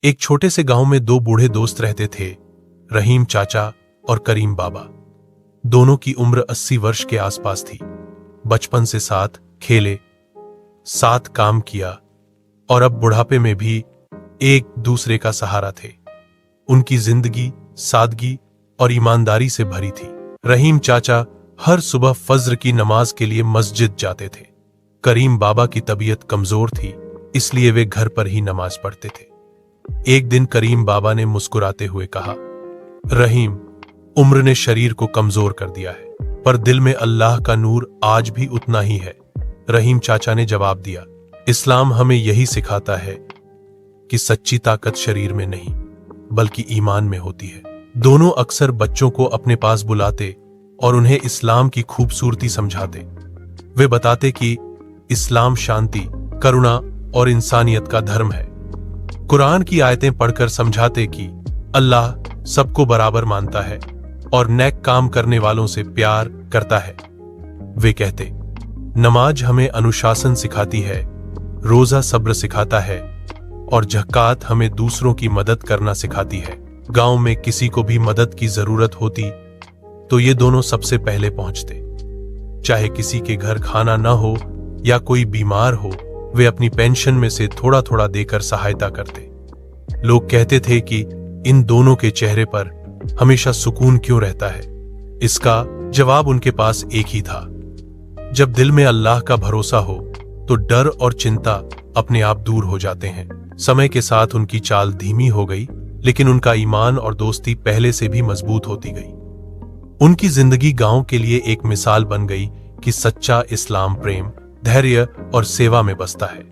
एक छोटे से गांव में दो बूढ़े दोस्त रहते थे, रहीम चाचा और करीम बाबा। दोनों की उम्र 80 वर्ष के आसपास थी। बचपन से साथ खेले, साथ काम किया और अब बुढ़ापे में भी एक दूसरे का सहारा थे। उनकी जिंदगी सादगी और ईमानदारी से भरी थी। रहीम चाचा हर सुबह फज्र की नमाज के लिए मस्जिद जाते थे। करीम बाबा की तबीयत कमजोर थी, इसलिए वे घर पर ही नमाज पढ़ते थे। एक दिन करीम बाबा ने मुस्कुराते हुए कहा, रहीम, उम्र ने शरीर को कमजोर कर दिया है, पर दिल में अल्लाह का नूर आज भी उतना ही है। रहीम चाचा ने जवाब दिया, इस्लाम हमें यही सिखाता है कि सच्ची ताकत शरीर में नहीं बल्कि ईमान में होती है। दोनों अक्सर बच्चों को अपने पास बुलाते और उन्हें इस्लाम की खूबसूरती समझाते। वे बताते कि इस्लाम शांति, करुणा और इंसानियत का धर्म है। कुरान की आयतें पढ़कर समझाते कि अल्लाह सबको बराबर मानता है और नेक काम करने वालों से प्यार करता है। वे कहते, नमाज हमें अनुशासन सिखाती है, रोजा सब्र सिखाता है और ज़कात हमें दूसरों की मदद करना सिखाती है। गांव में किसी को भी मदद की जरूरत होती तो ये दोनों सबसे पहले पहुंचते। चाहे किसी के घर खाना न हो या कोई बीमार हो, वे अपनी पेंशन में से थोड़ा थोड़ा देकर सहायता करते। लोग कहते थे कि इन दोनों के चेहरे पर हमेशा सुकून क्यों रहता है। इसका जवाब उनके पास एक ही था, जब दिल में अल्लाह का भरोसा हो तो डर और चिंता अपने आप दूर हो जाते हैं। समय के साथ उनकी चाल धीमी हो गई, लेकिन उनका ईमान और दोस्ती पहले से भी मजबूत होती गई। उनकी जिंदगी गांव के लिए एक मिसाल बन गई कि सच्चा इस्लाम प्रेम, धैर्य और सेवा में बसता है।